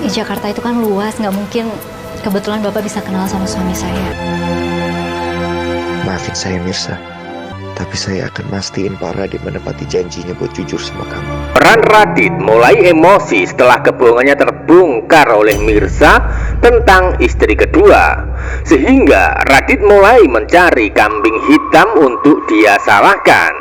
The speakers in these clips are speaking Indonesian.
Jakarta itu kan luas, nggak mungkin kebetulan Bapak bisa kenal sama suami saya. Maafin saya Mirsa, tapi saya akan mastiin Pak Radit menepati janjinya buat jujur sama kamu. Peran Radit mulai emosi setelah kebohongannya terbongkar oleh Mirsa tentang istri kedua, sehingga Radit mulai mencari kambing hitam untuk dia salahkan.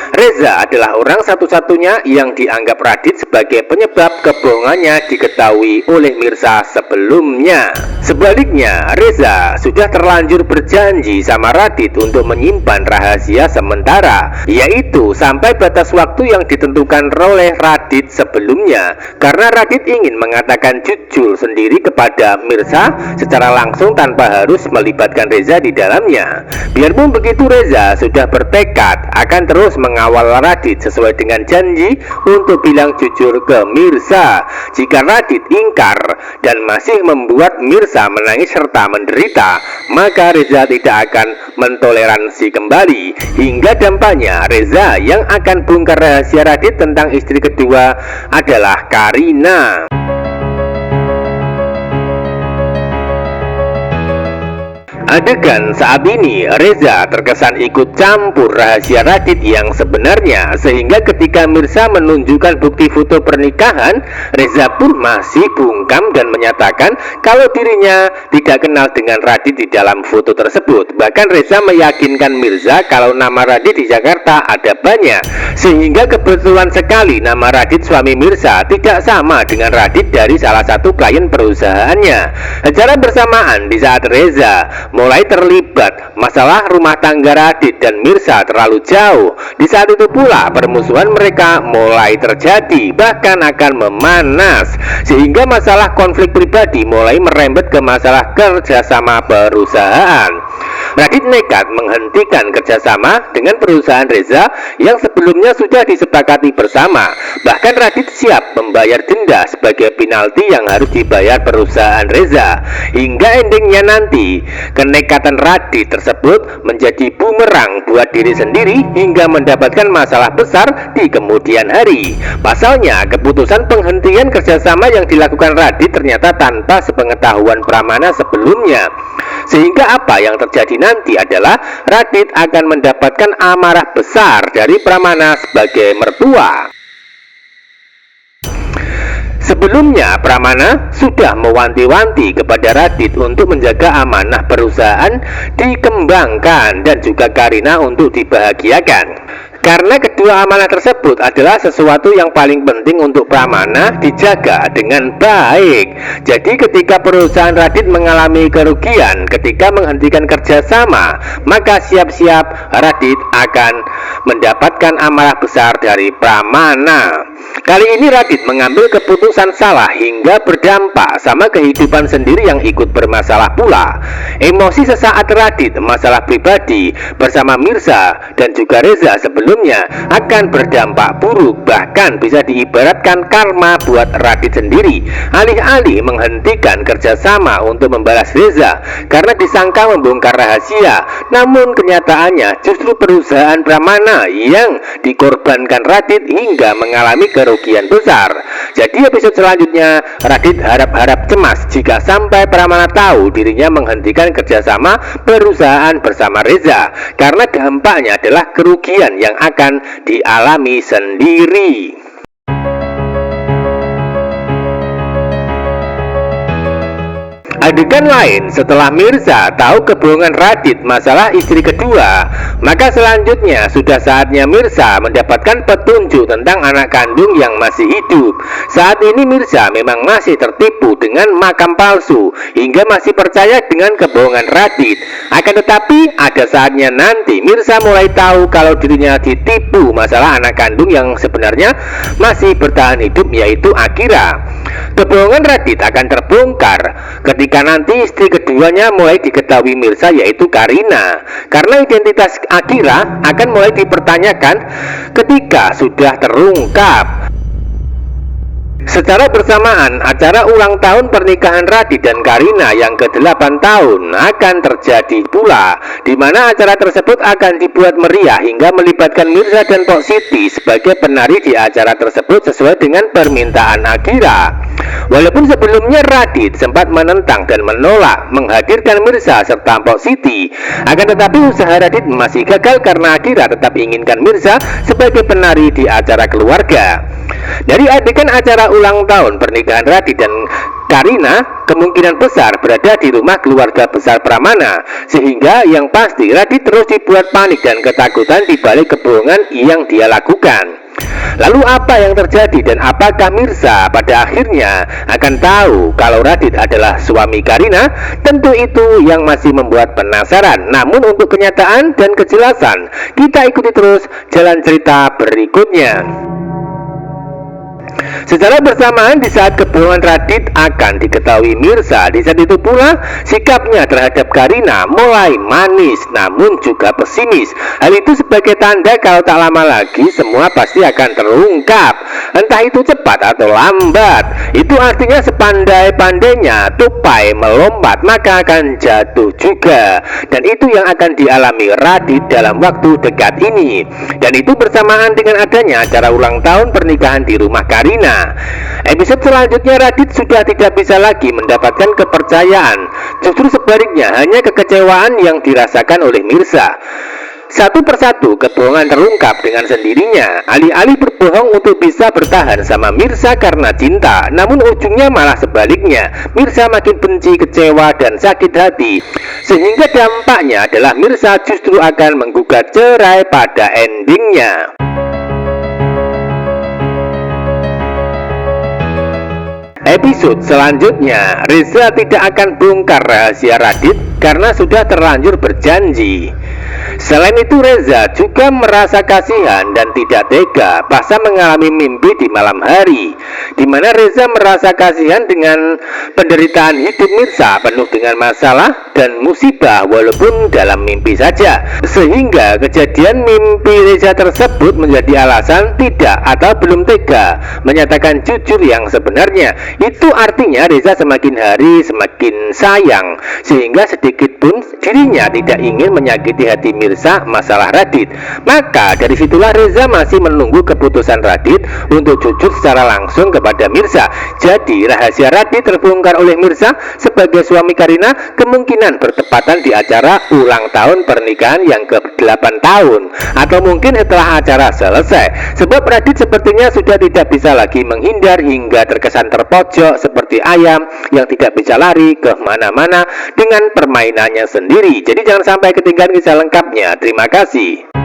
Reza adalah orang satu-satunya yang dianggap Radit sebagai penyebab kebohongannya diketahui oleh Mirsa sebelumnya. Sebaliknya, Reza sudah terlanjur berjanji sama Radit untuk menyimpan rahasia sementara, yaitu sampai batas waktu yang ditentukan oleh Radit sebelumnya, karena Radit ingin mengatakan jujur sendiri kepada Mirsa secara langsung tanpa harus melibatkan Reza di dalamnya. Biarpun begitu, Reza sudah bertekad akan terus mengawal Radit sesuai dengan janji untuk bilang jujur ke Mirsa. Jika Radit ingkar dan masih membuat Mirsa menangis serta menderita, maka Reza tidak akan mentoleransi kembali. Hingga dampaknya Reza yang akan bongkar rahasia Radit tentang istri kedua adalah Karina. Adegan saat ini, Reza terkesan ikut campur rahasia Radit yang sebenarnya, sehingga ketika Mirsa menunjukkan bukti foto pernikahan, Reza pun masih bungkam dan menyatakan kalau dirinya tidak kenal dengan Radit di dalam foto tersebut. Bahkan Reza meyakinkan Mirsa kalau nama Radit di Jakarta ada banyak, sehingga kebetulan sekali nama Radit suami Mirsa tidak sama dengan Radit dari salah satu klien perusahaannya. Secara bersamaan, di saat Reza mulai terlibat masalah rumah tangga Radit dan Mirsa terlalu jauh, di saat itu pula permusuhan mereka mulai terjadi, bahkan akan memanas, sehingga masalah konflik pribadi mulai merembet ke masalah kerjasama perusahaan. Radit nekat menghentikan kerjasama dengan perusahaan Reza yang sebelumnya sudah disepakati bersama. Bahkan Radit siap membayar denda sebagai penalti yang harus dibayar perusahaan Reza. Hingga endingnya nanti, kenekatan Radit tersebut menjadi bumerang buat diri sendiri hingga mendapatkan masalah besar di kemudian hari. Pasalnya, keputusan penghentian kerjasama yang dilakukan Radit ternyata tanpa sepengetahuan Pramana sebelumnya. Sehingga apa yang terjadi nanti adalah Radit akan mendapatkan amarah besar dari Pramana sebagai mertua. Sebelumnya, Pramana sudah mewanti-wanti kepada Radit untuk menjaga amanah perusahaan dikembangkan dan juga Karina untuk dibahagiakan. Karena kedua amanah tersebut adalah sesuatu yang paling penting untuk Pramana dijaga dengan baik. Jadi ketika perusahaan Radit mengalami kerugian ketika menghentikan kerjasama, maka siap-siap Radit akan mendapatkan amarah besar dari Pramana. Kali ini Radit mengambil keputusan salah hingga berdampak sama kehidupan sendiri yang ikut bermasalah pula. Emosi sesaat Radit masalah pribadi bersama Mirsa dan juga Reza sebelumnya akan berdampak buruk, bahkan bisa diibaratkan karma buat Radit sendiri. Alih-alih menghentikan kerjasama untuk membalas Reza karena disangka membongkar rahasia, namun kenyataannya justru perusahaan Pramana yang dikorbankan Radit hingga mengalami kerugian besar. Jadi episode selanjutnya Radit harap-harap cemas jika sampai Pramana tahu dirinya menghentikan kerjasama perusahaan bersama Reza, karena dampaknya adalah kerugian yang akan dialami sendiri. Adegan lain, setelah Mirsa tahu kebohongan Radit masalah istri kedua, maka selanjutnya sudah saatnya Mirsa mendapatkan petunjuk tentang anak kandung yang masih hidup. Saat ini Mirsa memang masih tertipu dengan makam palsu hingga masih percaya dengan kebohongan Radit. Akan tetapi ada saatnya nanti Mirsa mulai tahu kalau dirinya ditipu masalah anak kandung yang sebenarnya masih bertahan hidup, yaitu Akira. Kebohongan Radit akan terbongkar ketika nanti istri keduanya mulai diketahui Mirsa, yaitu Karina. Karena identitas Akira akan mulai dipertanyakan ketika sudah terungkap. Secara bersamaan, acara ulang tahun pernikahan Radit dan Karina yang ke-8 tahun akan terjadi pula, di mana acara tersebut akan dibuat meriah hingga melibatkan Mirza dan Pok Siti sebagai penari di acara tersebut sesuai dengan permintaan Akira. Walaupun sebelumnya Radit sempat menentang dan menolak menghadirkan Mirza serta Pok Siti, akan tetapi usaha Radit masih gagal karena Akira tetap inginkan Mirza sebagai penari di acara keluarga. Dari adegan acara ulang tahun pernikahan Radit dan Karina kemungkinan besar berada di rumah keluarga besar Pramana, sehingga yang pasti Radit terus dibuat panik dan ketakutan di balik kebohongan yang dia lakukan. Lalu apa yang terjadi dan apakah Mirza pada akhirnya akan tahu kalau Radit adalah suami Karina? Tentu itu yang masih membuat penasaran. Namun untuk kenyataan dan kejelasan, kita ikuti terus jalan cerita berikutnya. Secara bersamaan di saat kebohongan Radit akan diketahui Mirza, di saat itu pula sikapnya terhadap Karina mulai manis namun juga pesimis. Hal itu sebagai tanda kalau tak lama lagi semua pasti akan terungkap, entah itu cepat atau lambat. Itu artinya sepandai-pandainya tupai melompat maka akan jatuh juga, dan itu yang akan dialami Radit dalam waktu dekat ini. Dan itu bersamaan dengan adanya acara ulang tahun pernikahan di rumah Karina. Episode selanjutnya Radit sudah tidak bisa lagi mendapatkan kepercayaan. Justru sebaliknya, hanya kekecewaan yang dirasakan oleh Mirza. Satu persatu kebohongan terungkap dengan sendirinya. Alih-alih berbohong untuk bisa bertahan sama Mirza karena cinta, namun ujungnya malah sebaliknya. Mirza makin benci, kecewa, dan sakit hati, sehingga dampaknya adalah Mirza justru akan menggugat cerai pada endingnya. Episode selanjutnya, Reza tidak akan bongkar rahasia Radit karena sudah terlanjur berjanji. Selain itu, Reza juga merasa kasihan dan tidak tega pasca mengalami mimpi di malam hari, di mana Reza merasa kasihan dengan penderitaan hidup Mirza penuh dengan masalah dan musibah walaupun dalam mimpi saja, sehingga kejadian mimpi Reza tersebut menjadi alasan tidak atau belum tega menyatakan jujur yang sebenarnya. Itu artinya Reza semakin hari semakin sayang, sehingga sedikit pun dirinya tidak ingin menyakiti hati Mirza masalah Radit. Maka dari situlah Reza masih menunggu keputusan Radit untuk jujur secara langsung kepada Mirza. Jadi rahasia Radit terbongkar oleh Mirza sebagai suami Karina kemungkinan bertepatan di acara ulang tahun pernikahan yang ke-8 tahun, atau mungkin setelah acara selesai. Sebab Radit sepertinya sudah tidak bisa lagi menghindar hingga terkesan terpojok seperti ayam yang tidak bisa lari ke mana-mana dengan permainannya sendiri. Jadi jangan sampai ketinggalan kisah lengkapnya. Terima kasih.